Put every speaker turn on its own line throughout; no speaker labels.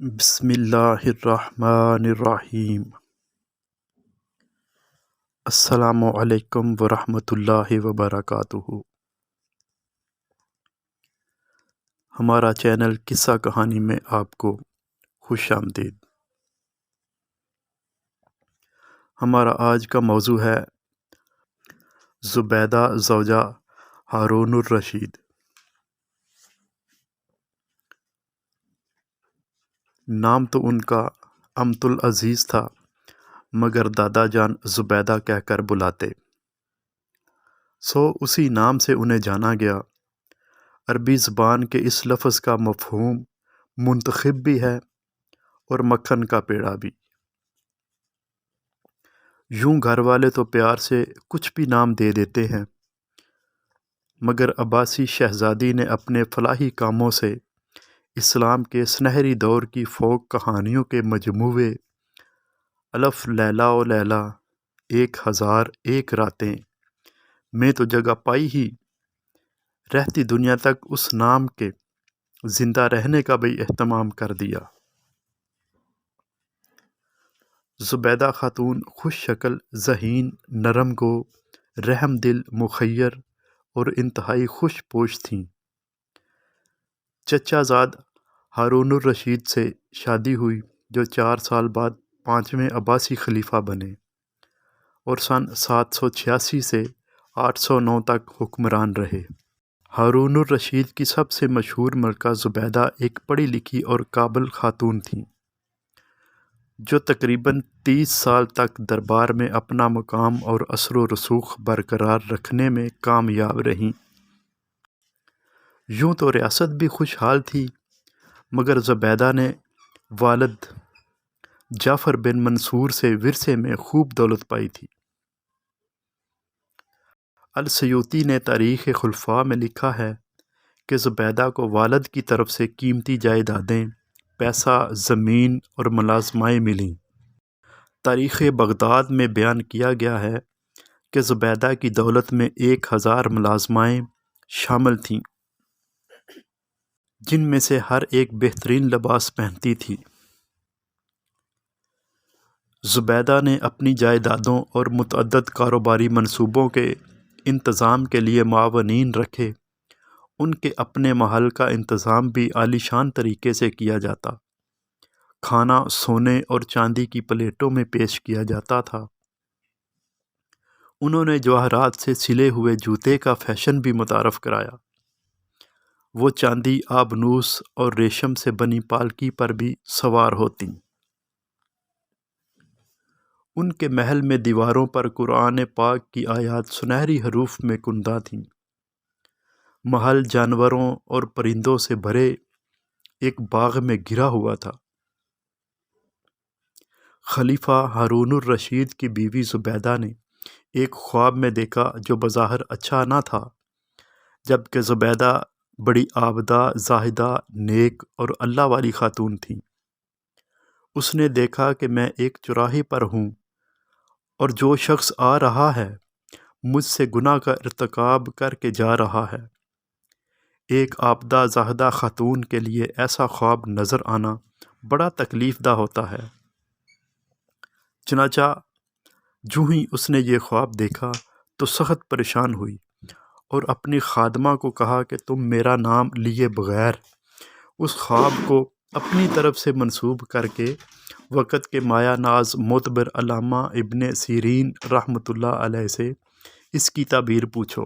بسم اللہ الرحمن الرحیم۔ السلام علیکم ورحمۃ اللہ وبرکاتہ۔ ہمارا چینل قصہ کہانی میں آپ کو خوش آمدید۔ ہمارا آج کا موضوع ہے زبیدہ زوجہ ہارون الرشید۔ نام تو ان کا امت العزیز تھا، مگر دادا جان زبیدہ کہہ کر بلاتے، سو اسی نام سے انہیں جانا گیا۔ عربی زبان کے اس لفظ کا مفہوم منتخب بھی ہے اور مکھن کا پیڑا بھی۔ یوں گھر والے تو پیار سے کچھ بھی نام دے دیتے ہیں، مگر عباسی شہزادی نے اپنے فلاحی کاموں سے اسلام کے سنہری دور کی فوک کہانیوں کے مجموعے الف لیلا و لیلا 1001 راتیں میں تو جگہ پائی ہی، رہتی دنیا تک اس نام کے زندہ رہنے کا بھی اہتمام کر دیا۔ زبیدہ خاتون خوش شکل، ذہین، نرم گو، رحم دل، مخیر اور انتہائی خوش پوش تھیں۔ چچا زاد ہارون الرشید سے شادی ہوئی، جو 4 سال بعد 5ویں عباسی خلیفہ بنے اور سن 786 سے 809 تک حکمران رہے۔ ہارون الرشید کی سب سے مشہور ملکہ زبیدہ ایک پڑھی لکھی اور قابل خاتون تھیں، جو تقریباً 30 سال تک دربار میں اپنا مقام اور اثر و رسوخ برقرار رکھنے میں کامیاب رہیں۔ یوں تو ریاست بھی خوشحال تھی، مگر زبیدہ نے والد جعفر بن منصور سے ورثے میں خوب دولت پائی تھی۔ السیوطی نے تاریخ خلفاء میں لکھا ہے کہ زبیدہ کو والد کی طرف سے قیمتی جائیدادیں، پیسہ، زمین اور ملازمائیں ملیں۔ تاریخ بغداد میں بیان کیا گیا ہے کہ زبیدہ کی دولت میں 1000 ملازمائیں شامل تھیں، جن میں سے ہر ایک بہترین لباس پہنتی تھی۔ زبیدہ نے اپنی جائیدادوں اور متعدد کاروباری منصوبوں کے انتظام کے لیے معاونین رکھے۔ ان کے اپنے محل کا انتظام بھی عالیشان طریقے سے کیا جاتا، کھانا سونے اور چاندی کی پلیٹوں میں پیش کیا جاتا تھا۔ انہوں نے جواہرات سے سلے ہوئے جوتے کا فیشن بھی متعارف کرایا۔ وہ چاندی، آبنوس اور ریشم سے بنی پالکی پر بھی سوار ہوتیں۔ ان کے محل میں دیواروں پر قرآن پاک کی آیات سنہری حروف میں کندہ تھیں۔ محل جانوروں اور پرندوں سے بھرے ایک باغ میں گھرا ہوا تھا۔ خلیفہ ہارون الرشید کی بیوی زبیدہ نے ایک خواب میں دیکھا جو بظاہر اچھا نہ تھا، جبکہ زبیدہ بڑی عابدہ، زاہدہ، نیک اور اللہ والی خاتون تھیں۔ اس نے دیکھا کہ میں ایک چوراہے پر ہوں اور جو شخص آ رہا ہے مجھ سے گناہ کا ارتکاب کر کے جا رہا ہے۔ ایک عابدہ زاہدہ خاتون کے لیے ایسا خواب نظر آنا بڑا تکلیف دہ ہوتا ہے۔ چنانچہ جوں ہی اس نے یہ خواب دیکھا تو سخت پریشان ہوئی اور اپنی خادمہ کو کہا کہ تم میرا نام لیے بغیر اس خواب کو اپنی طرف سے منسوب کر کے وقت کے مایہ ناز معتبر علامہ ابن سیرین رحمۃ اللہ علیہ سے اس کی تعبیر پوچھو۔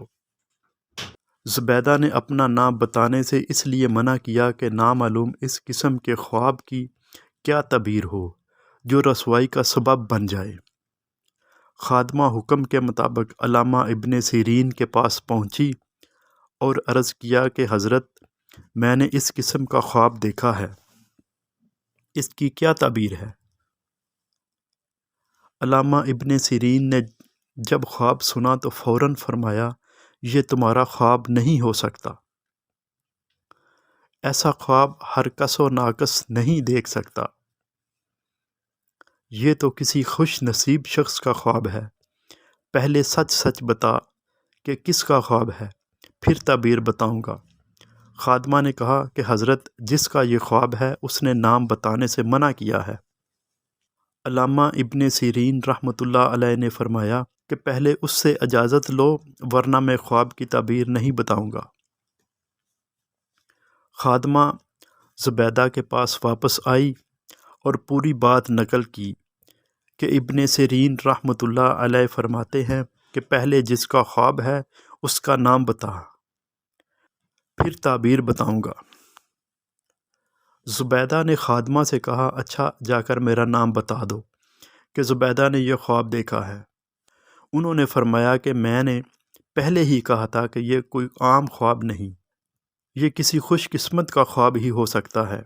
زبیدہ نے اپنا نام بتانے سے اس لیے منع کیا کہ نامعلوم اس قسم کے خواب کی کیا تعبیر ہو جو رسوائی کا سبب بن جائے۔ خادمہ حکم کے مطابق علامہ ابن سیرین کے پاس پہنچی اور عرض کیا کہ حضرت، میں نے اس قسم کا خواب دیکھا ہے، اس کی کیا تعبیر ہے؟ علامہ ابن سیرین نے جب خواب سنا تو فوراً فرمایا، یہ تمہارا خواب نہیں ہو سکتا۔ ایسا خواب ہر کس و ناکس نہیں دیکھ سکتا۔ یہ تو کسی خوش نصیب شخص کا خواب ہے۔ پہلے سچ سچ بتا کہ کس کا خواب ہے، پھر تعبیر بتاؤں گا۔ خادمہ نے کہا کہ حضرت جس کا یہ خواب ہے اس نے نام بتانے سے منع کیا ہے۔ علامہ ابن سیرین رحمۃ اللہ علیہ نے فرمایا کہ پہلے اس سے اجازت لو ورنہ میں خواب کی تعبیر نہیں بتاؤں گا۔ خادمہ زبیدہ کے پاس واپس آئی اور پوری بات نقل کی کہ ابن سیرین رحمۃ اللہ علیہ فرماتے ہیں کہ پہلے جس کا خواب ہے اس کا نام بتا، پھر تعبیر بتاؤں گا۔ زبیدہ نے خادمہ سے کہا اچھا جا کر میرا نام بتا دو کہ زبیدہ نے یہ خواب دیکھا ہے۔ انہوں نے فرمایا کہ میں نے پہلے ہی کہا تھا کہ یہ کوئی عام خواب نہیں، یہ کسی خوش قسمت کا خواب ہی ہو سکتا ہے،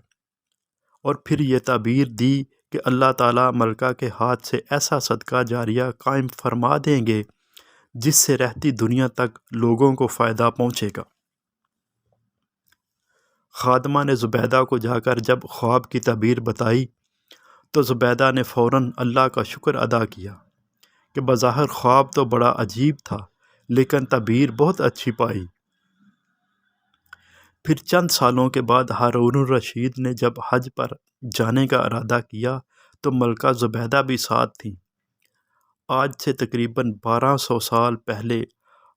اور پھر یہ تعبیر دی کہ اللہ تعالیٰ ملکہ کے ہاتھ سے ایسا صدقہ جاریہ قائم فرما دیں گے جس سے رہتی دنیا تک لوگوں کو فائدہ پہنچے گا۔ خادمہ نے زبیدہ کو جا کر جب خواب کی تعبیر بتائی تو زبیدہ نے فوراً اللہ کا شکر ادا کیا کہ بظاہر خواب تو بڑا عجیب تھا لیکن تعبیر بہت اچھی پائی۔ پھر چند سالوں کے بعد ہارون الرشید نے جب حج پر جانے کا ارادہ کیا تو ملکہ زبیدہ بھی ساتھ تھیں۔ آج سے تقریباً 1200 سال پہلے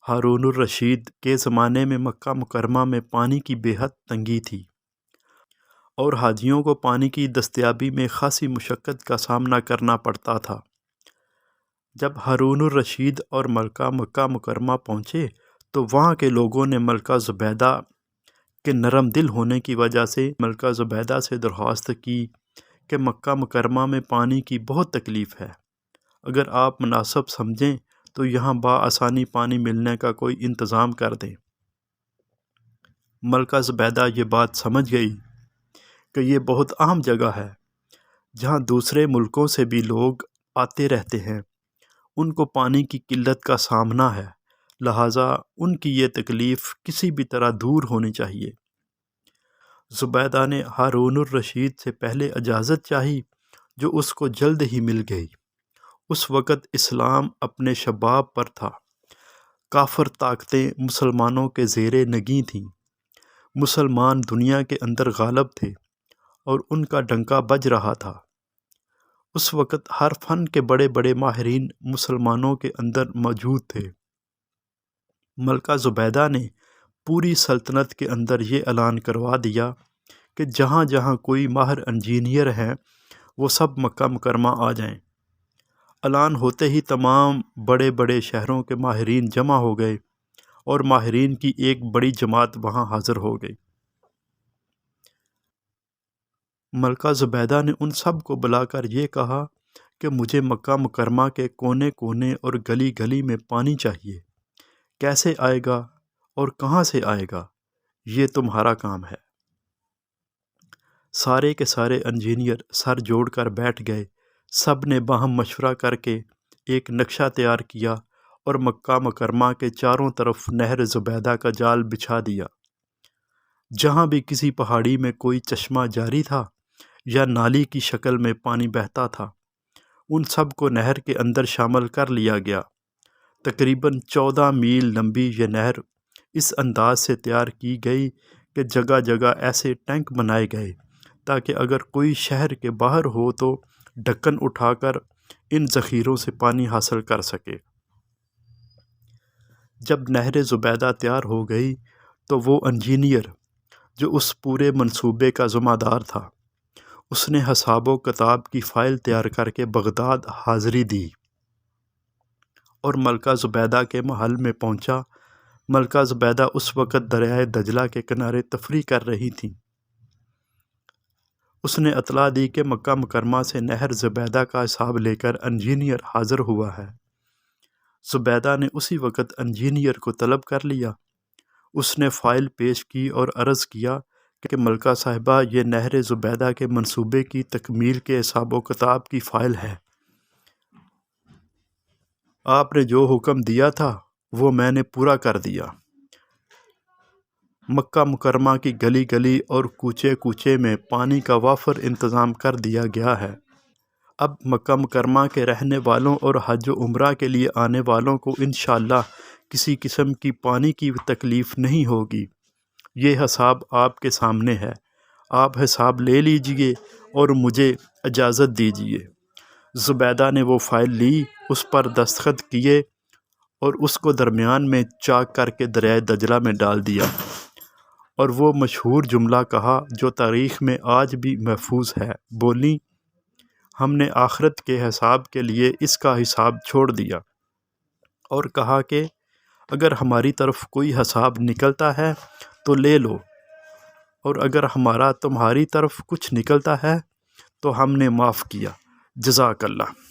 ہارون الرشید کے زمانے میں مکہ مکرمہ میں پانی کی بے حد تنگی تھی اور حاجیوں کو پانی کی دستیابی میں خاصی مشقت کا سامنا کرنا پڑتا تھا۔ جب ہارون الرشید اور ملکہ مکہ مکرمہ پہنچے تو وہاں کے لوگوں نے ملکہ زبیدہ کے نرم دل ہونے کی وجہ سے ملکہ زبیدہ سے درخواست کی کہ مکہ مکرمہ میں پانی کی بہت تکلیف ہے، اگر آپ مناسب سمجھیں تو یہاں بآسانی پانی ملنے کا کوئی انتظام کر دیں۔ ملکہ زبیدہ یہ بات سمجھ گئی کہ یہ بہت اہم جگہ ہے جہاں دوسرے ملکوں سے بھی لوگ آتے رہتے ہیں، ان کو پانی کی قلت کا سامنا ہے، لہٰذا ان کی یہ تکلیف کسی بھی طرح دور ہونی چاہیے۔ زبیدہ نے ہارون الرشید سے پہلے اجازت چاہی جو اس کو جلد ہی مل گئی۔ اس وقت اسلام اپنے شباب پر تھا، کافر طاقتیں مسلمانوں کے زیر نگیں تھیں، مسلمان دنیا کے اندر غالب تھے اور ان کا ڈنکا بج رہا تھا۔ اس وقت ہر فن کے بڑے بڑے ماہرین مسلمانوں کے اندر موجود تھے۔ ملکہ زبیدہ نے پوری سلطنت کے اندر یہ اعلان کروا دیا کہ جہاں جہاں کوئی ماہر انجینئر ہیں وہ سب مکہ مکرمہ آ جائیں۔ اعلان ہوتے ہی تمام بڑے بڑے شہروں کے ماہرین جمع ہو گئے اور ماہرین کی ایک بڑی جماعت وہاں حاضر ہو گئی۔ ملکہ زبیدہ نے ان سب کو بلا کر یہ کہا کہ مجھے مکہ مکرمہ کے کونے کونے اور گلی گلی میں پانی چاہیے، کیسے آئے گا اور کہاں سے آئے گا یہ تمہارا کام ہے۔ سارے کے سارے انجینئر سر جوڑ کر بیٹھ گئے، سب نے باہم مشورہ کر کے ایک نقشہ تیار کیا اور مکہ مکرمہ کے چاروں طرف نہر زبیدہ کا جال بچھا دیا۔ جہاں بھی کسی پہاڑی میں کوئی چشمہ جاری تھا یا نالی کی شکل میں پانی بہتا تھا ان سب کو نہر کے اندر شامل کر لیا گیا۔ تقریباً 14 میل لمبی یہ نہر اس انداز سے تیار کی گئی کہ جگہ جگہ ایسے ٹینک بنائے گئے تاکہ اگر کوئی شہر کے باہر ہو تو ڈھکن اٹھا کر ان ذخیروں سے پانی حاصل کر سکے۔ جب نہر زبیدہ تیار ہو گئی تو وہ انجینئر جو اس پورے منصوبے کا ذمہ دار تھا اس نے حساب و کتاب کی فائل تیار کر کے بغداد حاضری دی اور ملکہ زبیدہ کے محل میں پہنچا۔ ملکہ زبیدہ اس وقت دریائے دجلہ کے کنارے تفریح کر رہی تھیں۔ اس نے اطلاع دی کہ مکہ مکرمہ سے نہر زبیدہ کا حساب لے کر انجینئر حاضر ہوا ہے۔ زبیدہ نے اسی وقت انجینئر کو طلب کر لیا۔ اس نے فائل پیش کی اور عرض کیا کہ ملکہ صاحبہ یہ نہر زبیدہ کے منصوبے کی تکمیل کے حساب و کتاب کی فائل ہے۔ آپ نے جو حکم دیا تھا وہ میں نے پورا کر دیا۔ مکہ مکرمہ کی گلی گلی اور کوچے کوچے میں پانی کا وافر انتظام کر دیا گیا ہے۔ اب مکہ مکرمہ کے رہنے والوں اور حج و عمرہ کے لیے آنے والوں کو انشاءاللہ کسی قسم کی پانی کی تکلیف نہیں ہوگی۔ یہ حساب آپ کے سامنے ہے، آپ حساب لے لیجئے اور مجھے اجازت دیجئے۔ زبیدہ نے وہ فائل لی، اس پر دستخط کیے اور اس کو درمیان میں چاک کر کے دریائے دجلہ میں ڈال دیا، اور وہ مشہور جملہ کہا جو تاریخ میں آج بھی محفوظ ہے۔ بولیں، ہم نے آخرت کے حساب کے لیے اس کا حساب چھوڑ دیا، اور کہا کہ اگر ہماری طرف کوئی حساب نکلتا ہے تو لے لو، اور اگر ہمارا تمہاری طرف کچھ نکلتا ہے تو ہم نے معاف کیا۔ جزاک اللہ۔